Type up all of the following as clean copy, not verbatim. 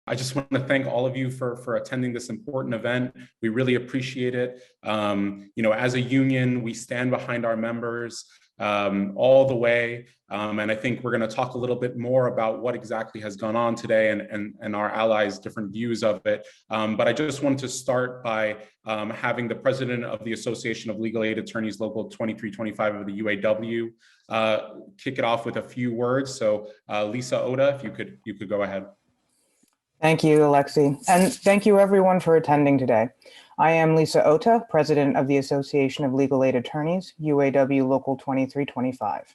I just want to thank all of you for attending this important event. We really appreciate it. As a union, we stand behind our members all the way. And I think we're going to talk a little bit more about what exactly has gone on today and our allies' different views of it. But I just wanted to start by having the president of the Association of Legal Aid Attorneys, Local 2325 of the UAW, kick it off with a few words. So Lisa Oda, if you could go ahead. Thank you, Alexi, and thank you everyone for attending today. I am Lisa Ota, President of the Association of Legal Aid Attorneys, UAW Local 2325.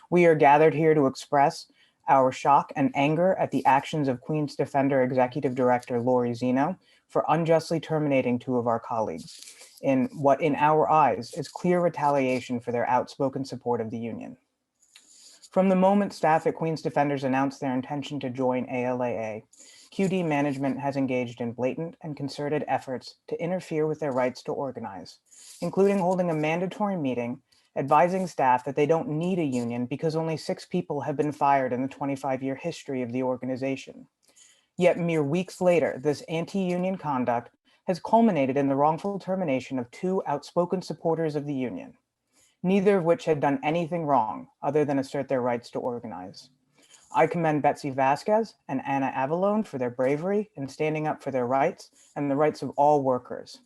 We are gathered here to express our shock and anger at the actions of Queens Defender Executive Director Lori Zeno for unjustly terminating two of our colleagues in what, in our eyes, is clear retaliation for their outspoken support of the union. From the moment staff at Queens Defenders announced their intention to join ALAA, QD management has engaged in blatant and concerted efforts to interfere with their rights to organize, including holding a mandatory meeting, advising staff that they don't need a union because only 6 people have been fired in the 25-year history of the organization. Yet mere weeks later, this anti-union conduct has culminated in the wrongful termination of 2 outspoken supporters of the union, neither of which had done anything wrong other than assert their rights to organize. I commend Betsy Vasquez and Anna Avalon for their bravery in standing up for their rights and the rights of all workers.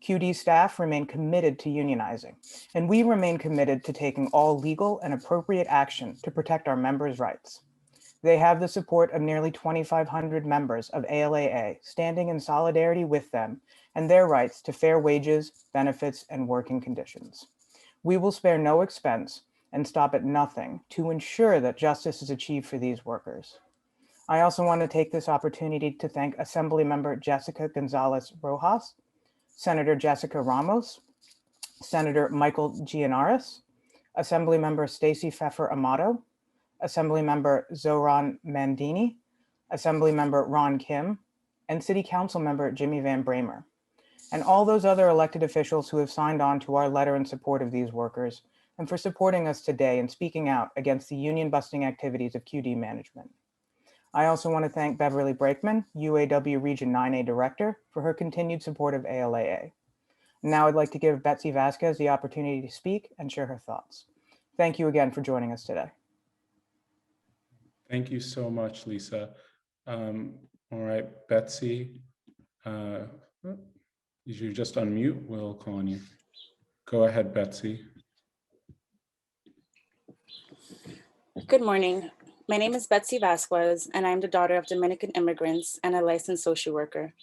QD staff remain committed to unionizing, and we remain committed to taking all legal and appropriate action to protect our members' rights. They have the support of nearly 2,500 members of ALAA standing in solidarity with them and their rights to fair wages, benefits, and working conditions. We will spare no expense and stop at nothing to ensure that justice is achieved for these workers. I also want to take this opportunity to thank Assemblymember Jessica Gonzalez Rojas, Senator Jessica Ramos, Senator Michael Gianaris, Assemblymember Stacey Pfeffer Amato, Assemblymember Zoran Mandini, Assemblymember Ron Kim, and City Council Member Jimmy Van Bramer, and all those other elected officials who have signed on to our letter in support of these workers and for supporting us today and speaking out against the union busting activities of QD management. I also want to thank Beverly Brakeman, UAW Region 9A Director, for her continued support of ALAA. Now I'd like to give Betsy Vasquez the opportunity to speak and share her thoughts. Thank you again for joining us today. Thank you so much, Lisa. All right, Betsy, you just unmute, we'll call on you. Go ahead, Betsy. Good morning. My name is Betsy Vasquez, and I'm the daughter of Dominican immigrants and a licensed social worker.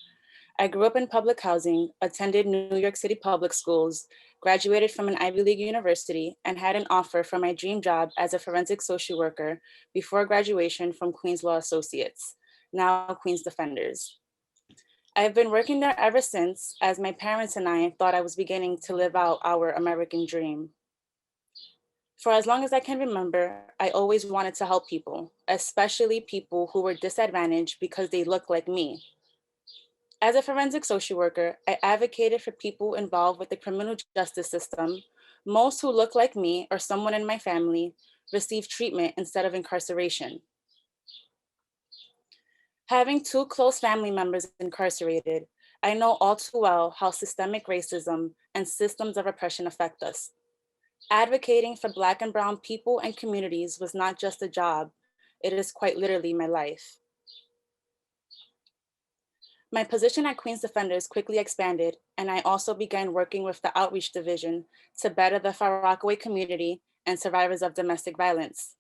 I grew up in public housing, attended New York City public schools, graduated from an Ivy League university, and had an offer for my dream job as a forensic social worker before graduation from Queens Law Associates, now Queens Defenders. I've been working there ever since, as my parents and I thought I was beginning to live out our American dream. For as long as I can remember, I always wanted to help people, especially people who were disadvantaged because they look like me. As a forensic social worker, I advocated for people involved with the criminal justice system. Most who look like me or someone in my family receive treatment instead of incarceration. Having 2 close family members incarcerated, I know all too well how systemic racism and systems of oppression affect us. Advocating for Black and Brown people and communities was not just a job, it is quite literally my life. My position at Queens Defenders quickly expanded, and I also began working with the Outreach Division to better the Far Rockaway community and survivors of domestic violence.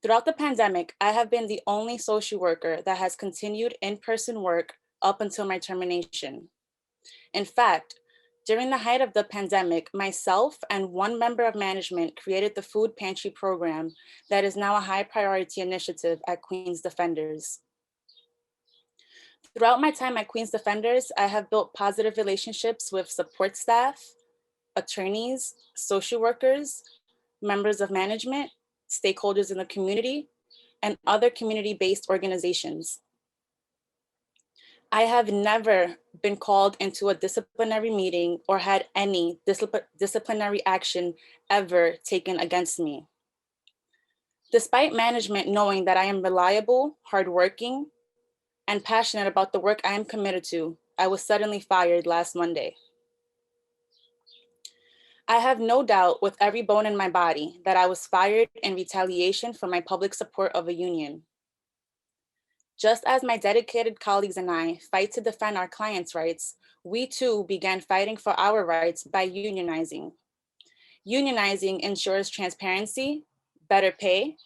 Throughout the pandemic, I have been the only social worker that has continued in-person work up until my termination. In fact, during the height of the pandemic, myself and 1 member of management created the food pantry program that is now a high priority initiative at Queens Defenders. Throughout my time at Queens Defenders, I have built positive relationships with support staff, attorneys, social workers, members of management, stakeholders in the community, and other community-based organizations. I have never been called into a disciplinary meeting or had any disciplinary action ever taken against me. Despite management knowing that I am reliable, hardworking, and passionate about the work I am committed to, I was suddenly fired last Monday. I have no doubt with every bone in my body that I was fired in retaliation for my public support of a union. Just as my dedicated colleagues and I fight to defend our clients' rights, we too began fighting for our rights by unionizing. Unionizing ensures transparency, better pay,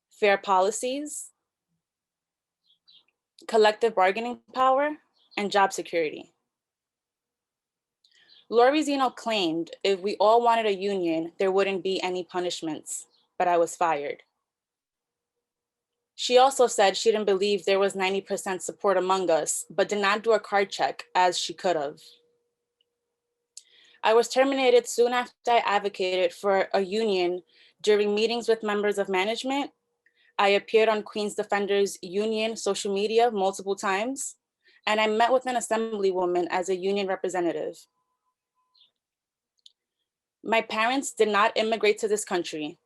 fair policies, collective bargaining power, and job security. Lori Zeno claimed if we all wanted a union, there wouldn't be any punishments, but I was fired. She also said she didn't believe there was 90% support among us, but did not do a card check as she could have. I was terminated soon after I advocated for a union during meetings with members of management. I appeared on Queens Defenders Union social media multiple times, and I met with an Assemblywoman as a union representative. My parents did not immigrate to this country,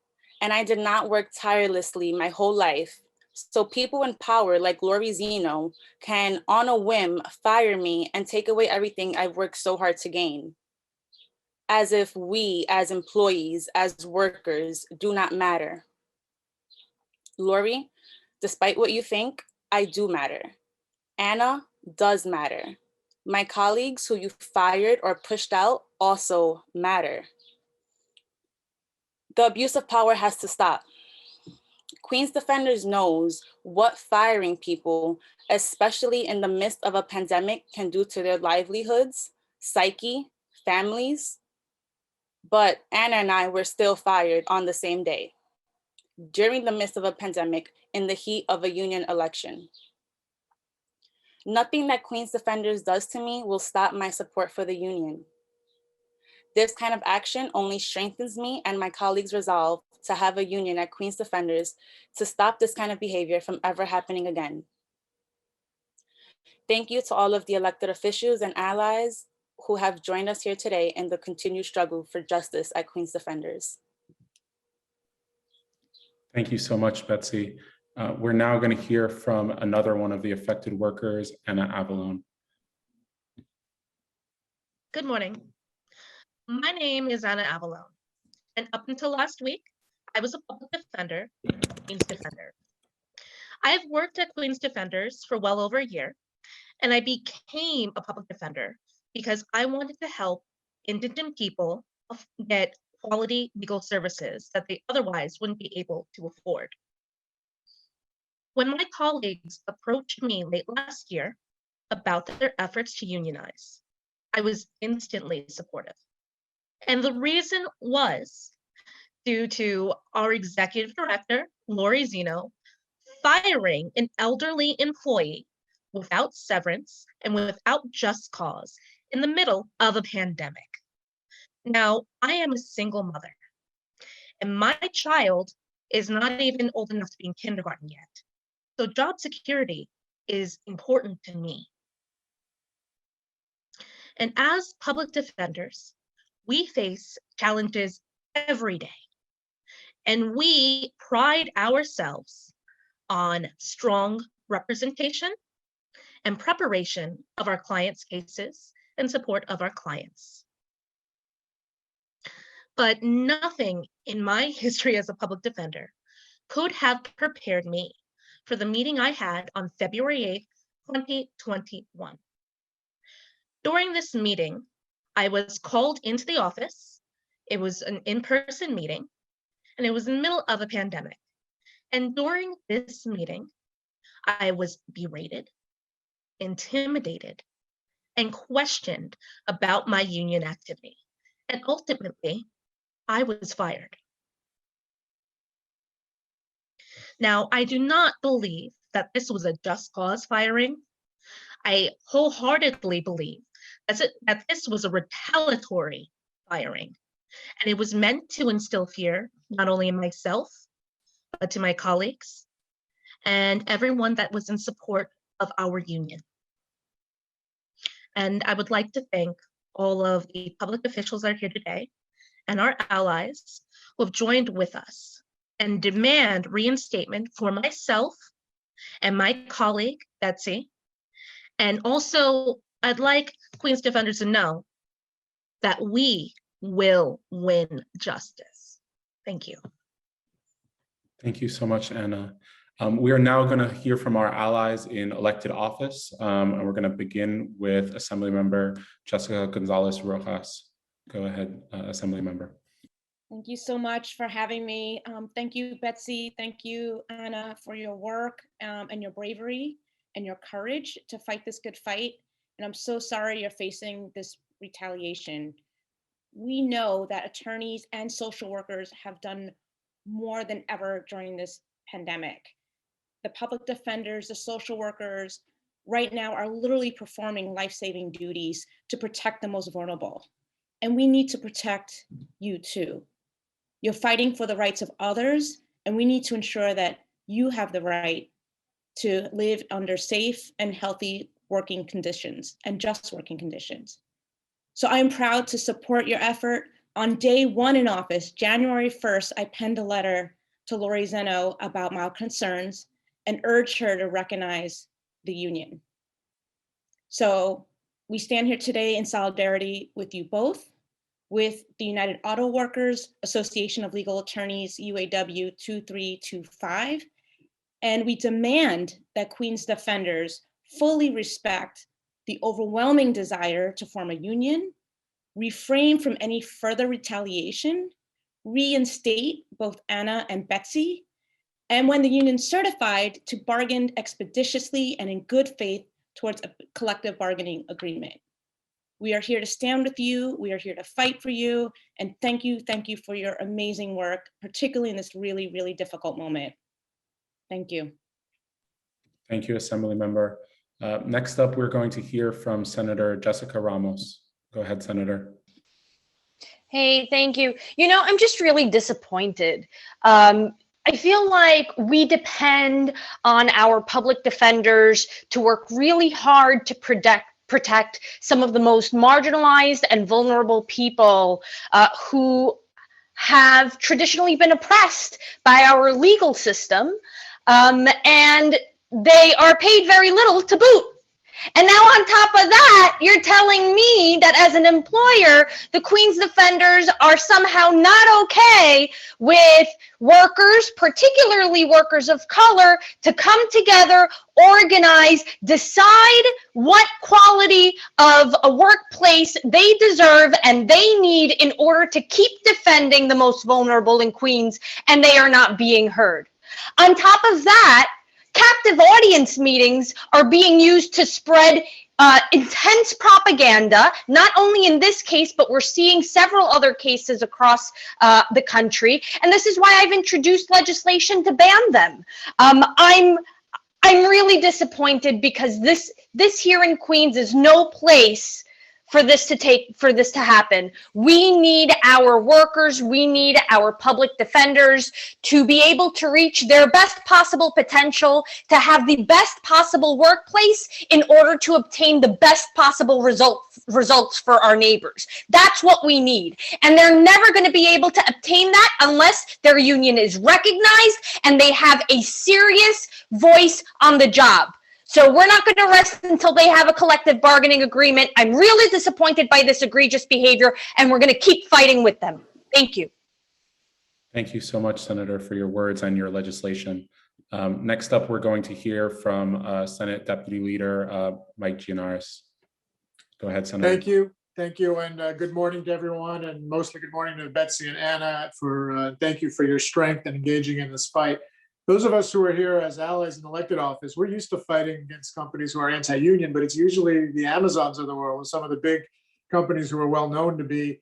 and I did not work tirelessly my whole life. So people in power like Lori Zeno can, on a whim, fire me and take away everything I've worked so hard to gain. As if we, as employees, as workers, do not matter. Lori, despite what you think, I do matter. Anna does matter. My colleagues who you fired or pushed out also matter. The abuse of power has to stop. Queens Defenders knows what firing people, especially in the midst of a pandemic, can do to their livelihoods, psyche, families. But Anna and I were still fired on the same day, during the midst of a pandemic, in the heat of a union election. Nothing that Queens Defenders does to me will stop my support for the union. This kind of action only strengthens me and my colleagues' resolve to have a union at Queens Defenders to stop this kind of behavior from ever happening again. Thank you to all of the elected officials and allies who have joined us here today in the continued struggle for justice at Queens Defenders. Thank you so much, Betsy. We're now going to hear from another one of the affected workers, Anna Avalon. Good morning. My name is Anna Avalon, and up until last week, I was a public defender at Queens Defender. I have worked at Queens Defenders for well over a year, and I became a public defender because I wanted to help indigent people get quality legal services that they otherwise wouldn't be able to afford. When my colleagues approached me late last year about their efforts to unionize, I was instantly supportive. And the reason was due to our executive director, Lori Zeno, firing an elderly employee without severance and without just cause in the middle of a pandemic. Now, I am a single mother, and my child is not even old enough to be in kindergarten yet. So job security is important to me. And as public defenders, we face challenges every day. And we pride ourselves on strong representation and preparation of our clients' cases and support of our clients. But nothing in my history as a public defender could have prepared me for the meeting I had on February 8th, 2021. During this meeting, I was called into the office. It was an in-person meeting, and it was in the middle of a pandemic. And during this meeting, I was berated, intimidated, and questioned about my union activity. And ultimately, I was fired. Now, I do not believe that this was a just cause firing. I wholeheartedly believe that this was a retaliatory firing, and it was meant to instill fear, not only in myself, but to my colleagues and everyone that was in support of our union. And I would like to thank all of the public officials that are here today and our allies who have joined with us and demand reinstatement for myself and my colleague, Betsy, And also, I'd like Queens Defenders to know that we will win justice. Thank you. Thank you so much, Anna. We are now going to hear from our allies in elected office, and we're going to begin with Assemblymember Jessica Gonzalez Rojas. Go ahead, Assemblymember. Thank you so much for having me. Thank you, Betsy. Thank you, Anna, for your work and your bravery and your courage to fight this good fight. And I'm so sorry you're facing this retaliation. We know that attorneys and social workers have done more than ever during this pandemic. The public defenders, the social workers, right now are literally performing life-saving duties to protect the most vulnerable. And we need to protect you too. You're fighting for the rights of others, and we need to ensure that you have the right to live under safe and healthy working conditions and just working conditions. So I am proud to support your effort. On day one in office, January 1st, I penned a letter to Lori Zeno about my concerns and urged her to recognize the union. So we stand here today in solidarity with you both, with the United Auto Workers Association of Legal Attorneys, UAW 2325, and we demand that Queens Defenders fully respect the overwhelming desire to form a union, refrain from any further retaliation, reinstate both Anna and Betsy, and when the union certified, to bargain expeditiously and in good faith towards a collective bargaining agreement. We are here to stand with you. We are here to fight for you. And thank you for your amazing work, particularly in this really, really difficult moment. Thank you. Thank you, Assemblymember. Next up, we're going to hear from Senator Jessica Ramos. Go ahead, Senator. Hey, thank you. You know, I'm just really disappointed. I feel like we depend on our public defenders to work really hard to protect some of the most marginalized and vulnerable people who have traditionally been oppressed by our legal system, and they are paid very little to boot. And now on top of that, you're telling me that as an employer, the Queens Defenders are somehow not okay with workers, particularly workers of color, to come together, organize, decide what quality of a workplace they deserve and they need in order to keep defending the most vulnerable in Queens, and they are not being heard. On top of that, captive audience meetings are being used to spread intense propaganda, not only in this case, but we're seeing several other cases across the country. And this is why I've introduced legislation to ban them. I'm really disappointed because this here in Queens is no place for this to happen. We need our workers, we need our public defenders to be able to reach their best possible potential, to have the best possible workplace in order to obtain the best possible results for our neighbors. That's what we need. And they're never going to be able to obtain that unless their union is recognized and they have a serious voice on the job. So we're not going to rest until they have a collective bargaining agreement. I'm really disappointed by this egregious behavior, and we're going to keep fighting with them. Thank you. Thank you so much, Senator, for your words and your legislation. Next up, we're going to hear from Senate Deputy Leader Mike Gianaris. Go ahead, Senator. Thank you, and good morning to everyone, and mostly good morning to Betsy and Anna. Thank you for your strength and engaging in this fight. Those of us who are here as allies in elected office, we're used to fighting against companies who are anti-union, but it's usually the Amazons of the world, some of the big companies who are well known to be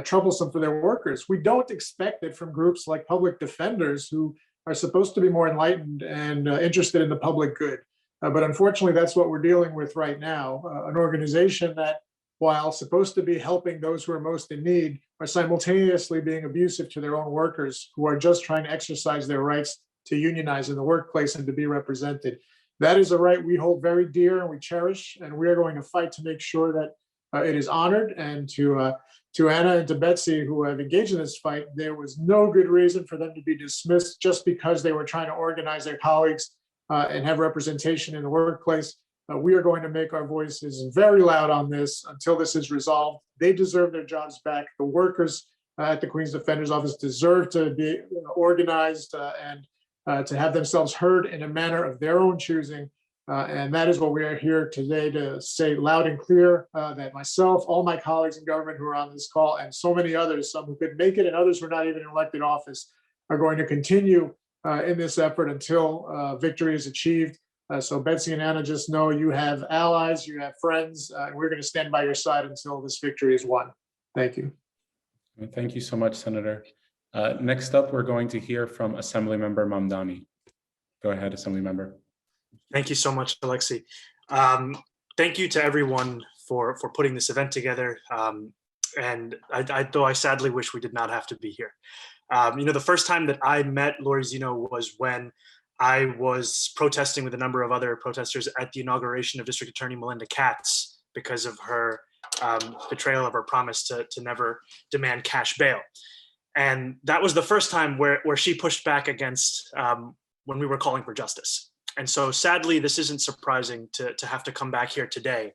troublesome for their workers. We don't expect it from groups like public defenders who are supposed to be more enlightened and interested in the public good. But unfortunately, that's what we're dealing with right now. An organization that, while supposed to be helping those who are most in need, are simultaneously being abusive to their own workers who are just trying to exercise their rights to unionize in the workplace and to be represented. That is a right we hold very dear and we cherish, and we are going to fight to make sure that it is honored. And to Anna and to Betsy, who have engaged in this fight, there was no good reason for them to be dismissed just because they were trying to organize their colleagues and have representation in the workplace. We are going to make our voices very loud on this until this is resolved. They deserve their jobs back. The workers at the Queen's Defender's Office deserve to be organized and to have themselves heard in a manner of their own choosing. And that is what we are here today to say loud and clear, that myself, all my colleagues in government who are on this call, and so many others, some who could make it and others who are not even in elected office, are going to continue in this effort until victory is achieved. So Betsy and Anna, just know you have allies, you have friends, and we're going to stand by your side until this victory is won. Thank you. Thank you so much, Senator. Next up, we're going to hear from Assemblymember Mamdani. Go ahead, Assemblymember. Thank you so much, Alexi. Thank you to everyone for putting this event together. And though I sadly wish we did not have to be here. The first time that I met Lori Zeno was when I was protesting with a number of other protesters at the inauguration of District Attorney Melinda Katz because of her betrayal of her promise to never demand cash bail. And that was the first time where she pushed back against when we were calling for justice. And so sadly, this isn't surprising to have to come back here today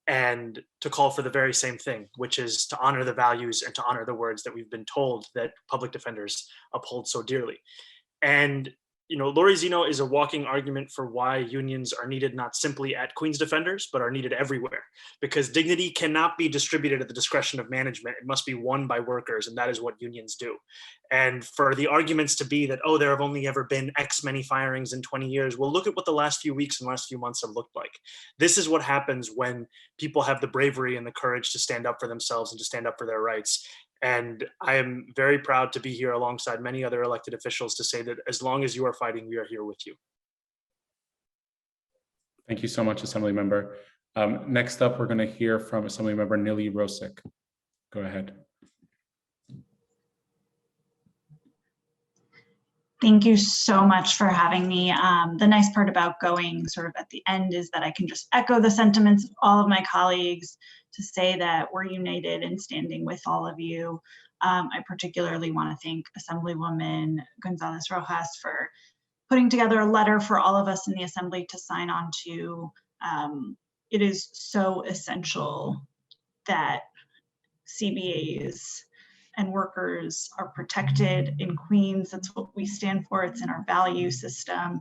and to call for the very same thing, which is to honor the values and to honor the words that we've been told that public defenders uphold so dearly. And Lori Zeno is a walking argument for why unions are needed not simply at Queen's Defenders, but are needed everywhere. Because dignity cannot be distributed at the discretion of management. It must be won by workers, and that is what unions do. And for the arguments to be that, oh, there have only ever been X many firings in 20 years, well, look at what the last few weeks and last few months have looked like. This is what happens when people have the bravery and the courage to stand up for themselves and to stand up for their rights. And I am very proud to be here alongside many other elected officials to say that as long as you are fighting, we are here with you. Thank you so much, Assemblymember. Next up, we're going to hear from Assemblymember Nili Rosick. Go ahead. Thank you so much for having me. The nice part about going sort of at the end is that I can just echo the sentiments of all of my colleagues to say that we're united in standing with all of you. I particularly want to thank Assemblywoman Gonzalez Rojas for putting together a letter for all of us in the Assembly to sign on to. It is so essential that CBAs and workers are protected in Queens. That's what we stand for. It's in our value system.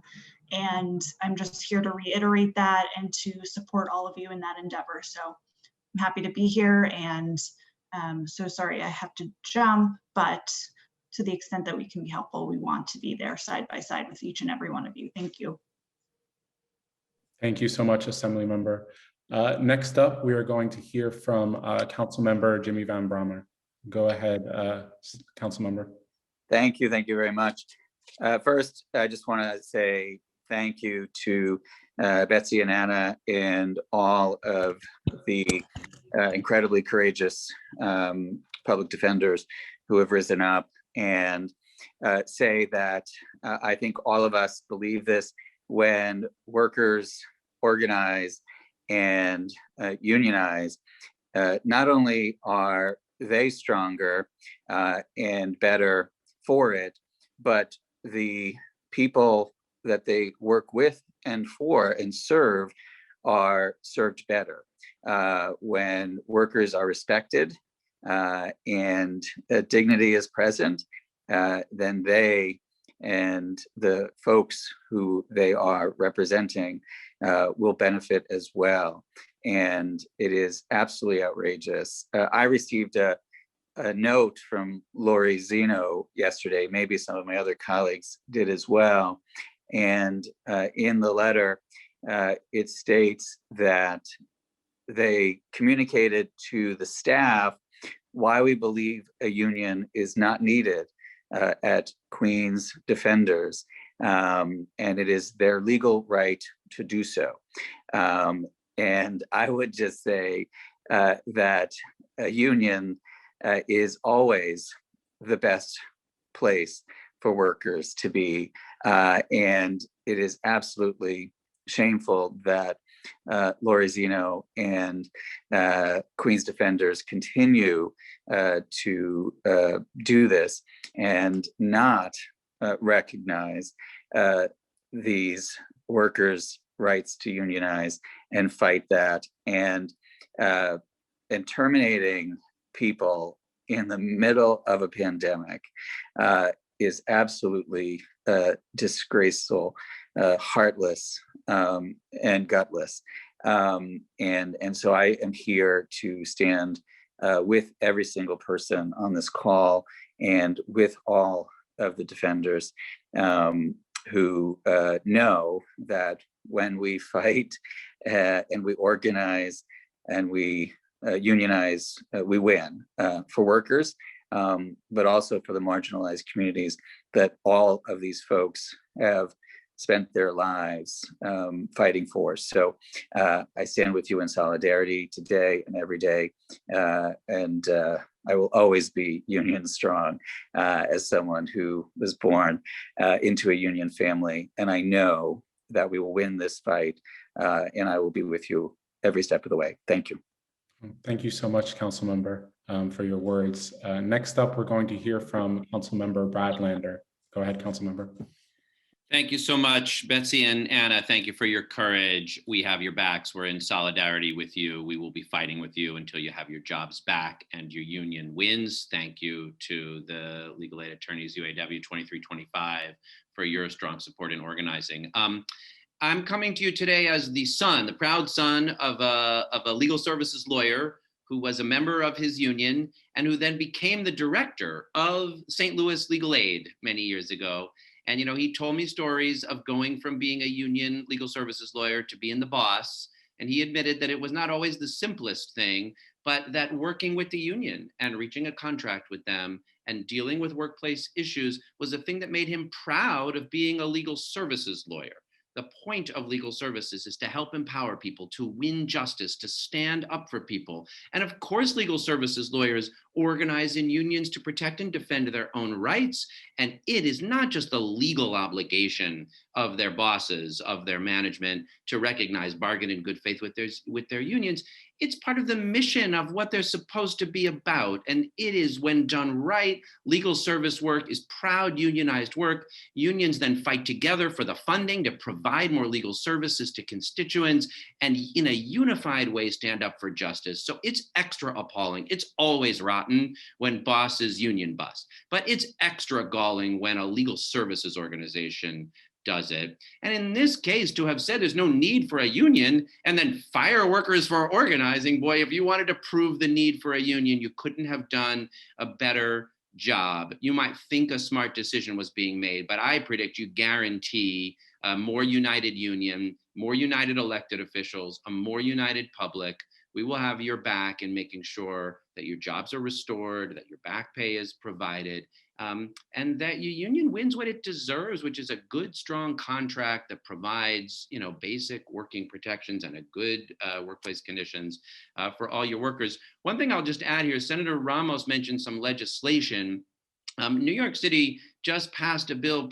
And I'm just here to reiterate that and to support all of you in that endeavor. So I'm happy to be here, and so sorry I have to jump, but to the extent that we can be helpful, we want to be there side by side with each and every one of you. Thank you. Thank you so much, Assemblymember. Next up, we are going to hear from Councilmember Jimmy Van Bramer. Go ahead, Councilmember. Thank you very much. First, I just want to say thank you to Betsy and Anna and all of the incredibly courageous public defenders who have risen up, and say that I think all of us believe this: when workers organize and unionize, not only are they stronger and better for it, but the people that they work with and for and serve are served better. When workers are respected and dignity is present, then they and the folks who they are representing will benefit as well. And it is absolutely outrageous. I received a note from Lori Zeno yesterday, maybe some of my other colleagues did as well. And in the letter, it states that they communicated to the staff why we believe a union is not needed at Queen's Defenders, and it is their legal right to do so. And I would just say that a union is always the best place for workers to be. And it is absolutely shameful that Lori Zeno and Queen's Defenders continue to do this and not recognize these workers' rights to unionize and fight that. And terminating people in the middle of a pandemic is absolutely disgraceful, heartless, and gutless. And so I am here to stand with every single person on this call and with all of the defenders who know that when we fight and we organize and we unionize, we win for workers, but also for the marginalized communities that all of these folks have spent their lives fighting for. So I stand with you in solidarity today and every day. And I will always be union strong as someone who was born into a union family. And I know that we will win this fight, and I will be with you every step of the way. Thank you. Thank you so much, Councilmember, for your words. Next up, we're going to hear from Councilmember Bradlander. Go ahead, Councilmember. Thank you so much, Betsy and Anna. Thank you for your courage. We have your backs. We're in solidarity with you. We will be fighting with you until you have your jobs back and your union wins. Thank you to the Legal Aid Attorneys UAW 2325 for your strong support in organizing. I'm coming to you today as the son, the proud son of a legal services lawyer who was a member of his union and who then became the director of St. Louis Legal Aid many years ago. And, you know, he told me stories of going from being a union legal services lawyer to being the boss. And he admitted that it was not always the simplest thing, but that working with the union and reaching a contract with them and dealing with workplace issues was a thing that made him proud of being a legal services lawyer. The point of legal services is to help empower people, to win justice, to stand up for people. And of course, legal services lawyers organize in unions to protect and defend their own rights. And it is not just the legal obligation of their bosses, of their management, to recognize, bargain in good faith with their unions. It's part of the mission of what they're supposed to be about. And it is, when done right, legal service work is proud unionized work. Unions then fight together for the funding to provide more legal services to constituents and in a unified way stand up for justice. So it's extra appalling. It's always rotten when bosses union bust, but it's extra galling when a legal services organization does it. And in this case, to have said there's no need for a union and then fire workers for organizing, boy, if you wanted to prove the need for a union, you couldn't have done a better job. You might think a smart decision was being made, but I predict you guarantee a more united union, more united elected officials, a more united public. We will have your back in making sure that your jobs are restored, that your back pay is provided, and that your union wins what it deserves, which is a good, strong contract that provides, you know, basic working protections and a good workplace conditions for all your workers. One thing I'll just add here, Senator Ramos mentioned some legislation. New York City just passed a bill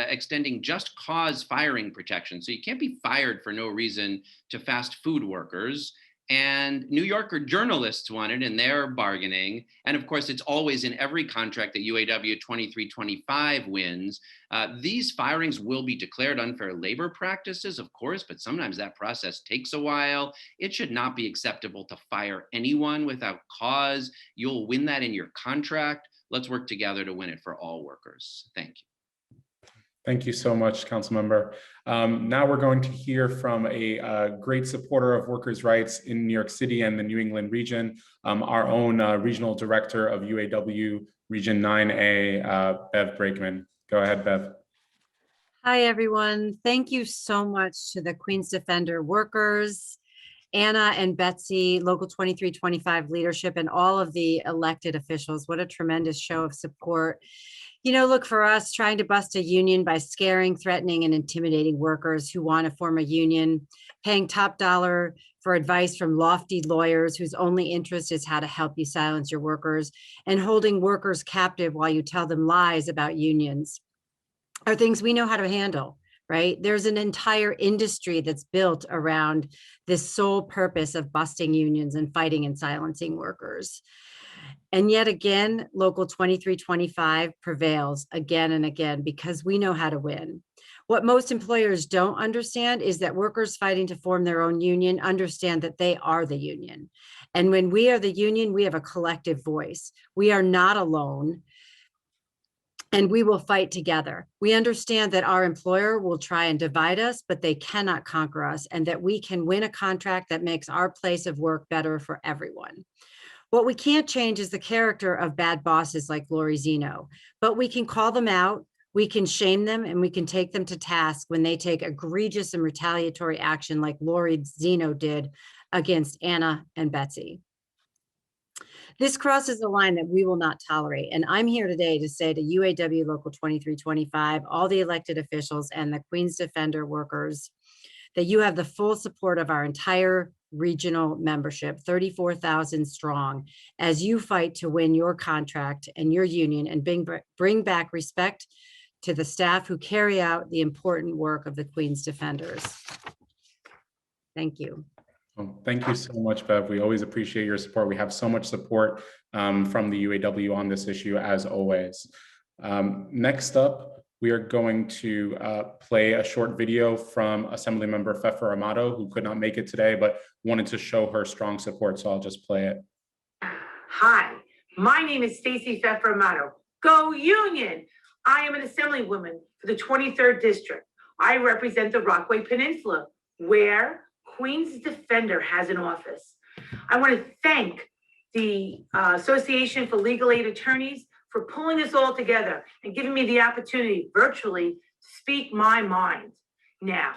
extending just cause firing protection. So you can't be fired for no reason to fast food workers. And New Yorker journalists want it, and they're bargaining. And of course, it's always in every contract that UAW 2325 wins. These firings will be declared unfair labor practices, of course, but sometimes that process takes a while. It should not be acceptable to fire anyone without cause. You'll win that in your contract. Let's work together to win it for all workers. Thank you. Thank you so much, Councilmember. Now we're going to hear from a great supporter of workers' rights in New York City and the New England region, our own regional director of UAW Region 9A, Bev Brakeman. Go ahead, Bev. Hi, everyone. Thank you so much to the Queens Defender workers, Anna and Betsy, Local 2325 leadership, and all of the elected officials. What a tremendous show of support. You know, look, for us, trying to bust a union by scaring, threatening, and intimidating workers who want to form a union, paying top dollar for advice from lofty lawyers whose only interest is how to help you silence your workers, and holding workers captive while you tell them lies about unions are things we know how to handle, right? There's an entire industry that's built around this sole purpose of busting unions and fighting and silencing workers. And yet again, Local 2325 prevails again and again because we know how to win. What most employers don't understand is that workers fighting to form their own union understand that they are the union. And when we are the union, we have a collective voice. We are not alone, and we will fight together. We understand that our employer will try and divide us, but they cannot conquer us, and that we can win a contract that makes our place of work better for everyone. What we can't change is the character of bad bosses like Lori Zeno, but we can call them out, we can shame them, and we can take them to task when they take egregious and retaliatory action like Lori Zeno did against Anna and Betsy. This crosses a line that we will not tolerate. And I'm here today to say to UAW Local 2325, all the elected officials and the Queens Defender workers, that you have the full support of our entire regional membership, 34,000 strong, as you fight to win your contract and your union and bring back respect to the staff who carry out the important work of the Queens Defenders. Thank you. Well, thank you so much, Bev. We always appreciate your support. We have so much support from the UAW on this issue, as always. Next up, we are going to play a short video from Assemblymember Fefa Amato, who could not make it today, but wanted to show her strong support, so I'll just play it. Hi, my name is Stacey Fefa Amato. Go Union! I am an Assemblywoman for the 23rd District. I represent the Rockaway Peninsula, where Queens Defender has an office. I want to thank the Association for Legal Aid Attorneys for pulling this all together and giving me the opportunity virtually to speak my mind. Now,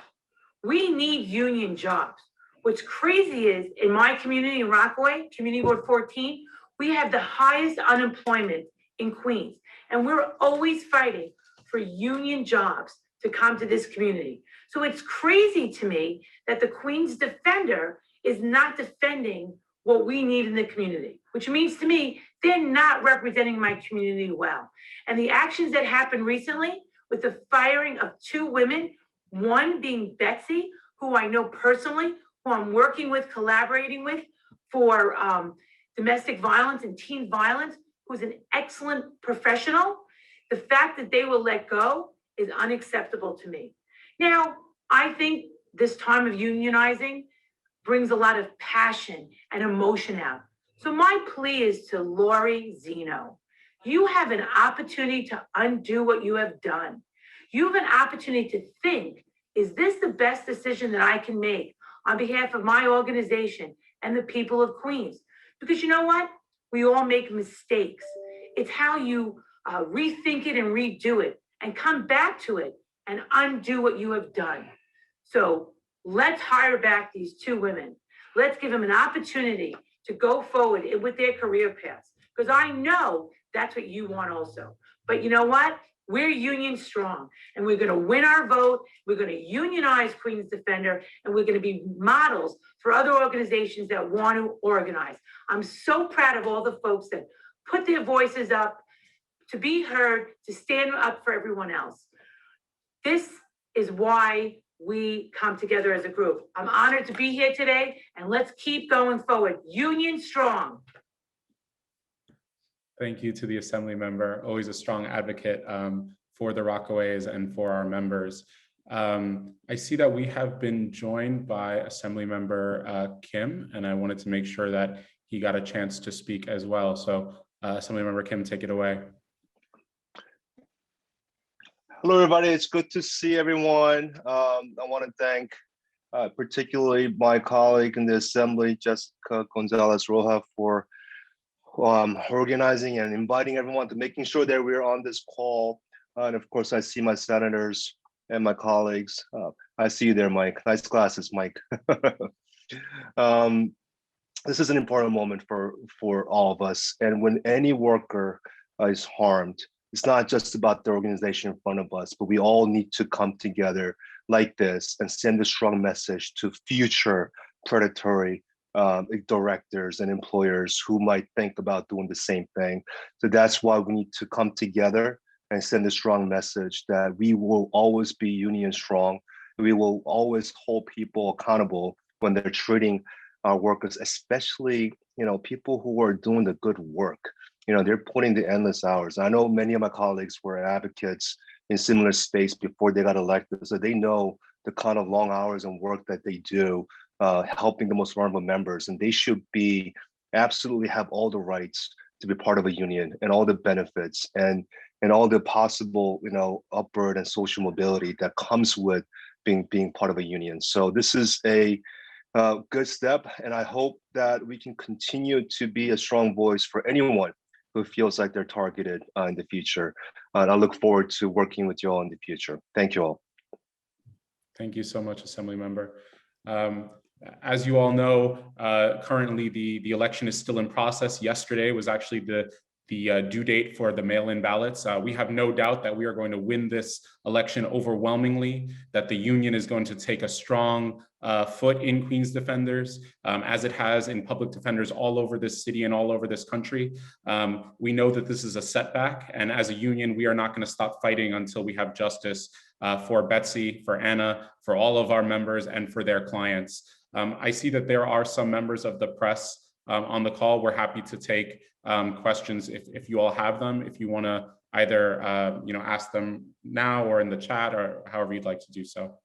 we need union jobs. What's crazy is in my community in Rockaway, Community Ward 14, we have the highest unemployment in Queens. And we're always fighting for union jobs to come to this community. So it's crazy to me that the Queens Defender is not defending what we need in the community, which means to me, they're not representing my community well. And the actions that happened recently with the firing of 2 women, one being Betsy, who I know personally, who I'm working with, collaborating with for domestic violence and teen violence, who's an excellent professional. The fact that they will let go is unacceptable to me. Now, I think this time of unionizing brings a lot of passion and emotion out. So my plea is to Lori Zeno. You have an opportunity to undo what you have done. You have an opportunity to think, is this the best decision that I can make on behalf of my organization and the people of Queens? Because you know what? We all make mistakes. It's how you rethink it and redo it and come back to it and undo what you have done. So let's hire back these 2 women. Let's give them an opportunity to go forward with their career paths. Because I know that's what you want also. But you know what? We're union strong and we're going to win our vote. We're going to unionize Queens Defender and we're going to be models for other organizations that want to organize. I'm so proud of all the folks that put their voices up to be heard, to stand up for everyone else. This is why we come together as a group. I'm honored to be here today and let's keep going forward. Union strong. Thank you to the Assembly member, always a strong advocate for the Rockaways and for our members. I see that we have been joined by Assembly member Kim, and I wanted to make sure that he got a chance to speak as well. So Assembly member Kim, take it away. Hello, everybody. It's good to see everyone. I want to thank particularly my colleague in the Assembly, Jessica Gonzalez Rojas, for organizing and inviting everyone to making sure that we're on this call. And of course, I see my senators and my colleagues. I see you there, Mike. Nice glasses, Mike. This is an important moment for all of us. And when any worker is harmed, it's not just about the organization in front of us, but we all need to come together like this and send a strong message to future predatory directors and employers who might think about doing the same thing. So that's why we need to come together and send a strong message that we will always be union strong. We will always hold people accountable when they're treating our workers, especially, people who are doing the good work. They're putting the endless hours. I know many of my colleagues were advocates in similar space before they got elected. So they know the kind of long hours and work that they do, helping the most vulnerable members. And they should be absolutely have all the rights to be part of a union and all the benefits and all the possible, upward and social mobility that comes with being part of a union. So this is a good step, and I hope that we can continue to be a strong voice for anyone who feels like they're targeted in the future. And I look forward to working with you all in the future. Thank you all. Thank you so much, Assemblymember. As you all know, currently the election is still in process. Yesterday was actually the due date for the mail-in ballots. We have no doubt that we are going to win this election overwhelmingly, that the union is going to take a strong foot in Queens Defenders, as it has in public defenders all over this city and all over this country. We know that this is a setback, and as a union, we are not going to stop fighting until we have justice for Betsy, for Anna, for all of our members, and for their clients. I see that there are some members of the press on the call. We're happy to take questions if you all have them, if you want to either ask them now or in the chat or however you'd like to do so.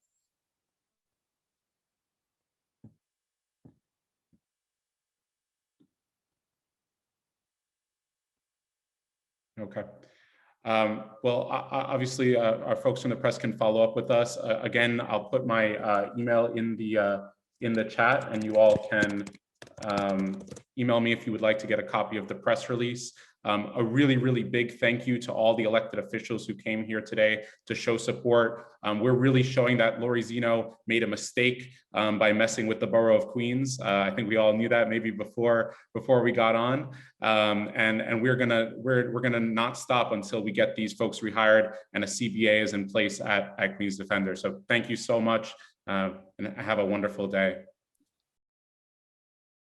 Okay. Well, obviously, our folks from the press can follow up with us. Again, I'll put my email in the chat, and you all can email me if you would like to get a copy of the press release. A really, really big thank you to all the elected officials who came here today to show support. We're really showing that Lori Zeno made a mistake by messing with the borough of Queens. I think we all knew that maybe before we got on, and we're gonna not stop until we get these folks rehired and a CBA is in place at Queens Defender. So thank you so much, and have a wonderful day.